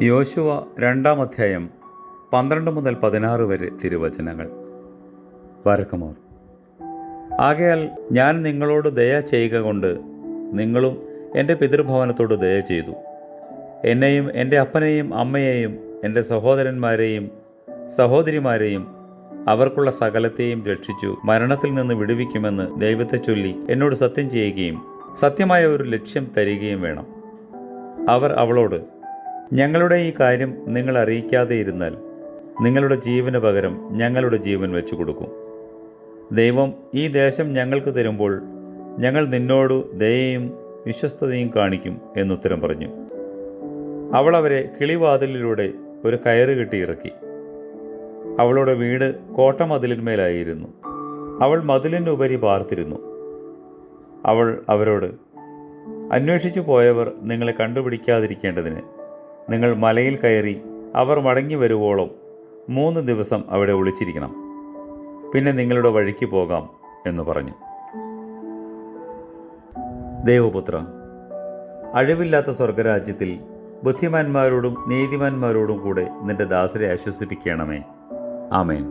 യോശുവ 2-ാം അധ്യായം 12 മുതൽ 16 വരെ തിരുവചനങ്ങൾ. ബാരക്കുമോർ. ആകയാൽ ഞാൻ നിങ്ങളോട് ദയ ചെയ്യുക കൊണ്ട് നിങ്ങളും എൻ്റെ പിതൃഭവനത്തോട് ദയ ചെയ്തു. എന്നെയും എൻ്റെ അപ്പനെയും അമ്മയെയും എൻ്റെ സഹോദരന്മാരെയും സഹോദരിമാരെയും അവർക്കുള്ള സകലത്തെയും രക്ഷിച്ചു മരണത്തിൽ നിന്ന് വിടുവിക്കുമെന്ന് ദൈവത്തെ ചൊല്ലി എന്നോട് സത്യം ചെയ്യുകയും സത്യമായ ഒരു ലക്ഷ്യം തരികയും വേണം. അവർ അവളോട്, ഞങ്ങളുടെ ഈ കാര്യം നിങ്ങൾ അറിയിക്കാതെ ഇരുന്നാൽ നിങ്ങളുടെ ജീവന് പകരം ഞങ്ങളുടെ ജീവൻ വെച്ചു കൊടുക്കും. ദൈവം ഈ ദേശം ഞങ്ങൾക്ക് തരുമ്പോൾ ഞങ്ങൾ നിന്നോട് ദയയും വിശ്വസ്തതയും കാണിക്കും എന്നുത്തരം പറഞ്ഞു. അവൾ അവരെ കിളിവാതിലിലൂടെ ഒരു കയറ് കെട്ടി ഇറക്കി. അവളുടെ വീട് കോട്ടമതിലിന്മേലായിരുന്നു. അവൾ മതിലിനുപരി പാർത്തിരുന്നു. അവൾ അവരോട്, അന്വേഷിച്ചു പോയവർ നിങ്ങളെ കണ്ടുപിടിക്കാതിരിക്കേണ്ടതിന് നിങ്ങൾ മലയിൽ കയറി അവർ മടങ്ങി വരുവോളം 3 ദിവസം അവിടെ ഒളിച്ചിരിക്കണം. പിന്നെ നിങ്ങളുടെ വഴിക്ക് പോകാം എന്ന് പറഞ്ഞു. ദേവപുത്ര, അഴിവില്ലാത്ത സ്വർഗരാജ്യത്തിൽ ബുദ്ധിമാന്മാരോടും നീതിമാന്മാരോടും കൂടെ നിന്റെ ദാസരെ ആശ്വസിപ്പിക്കണമേ. ആമേൻ.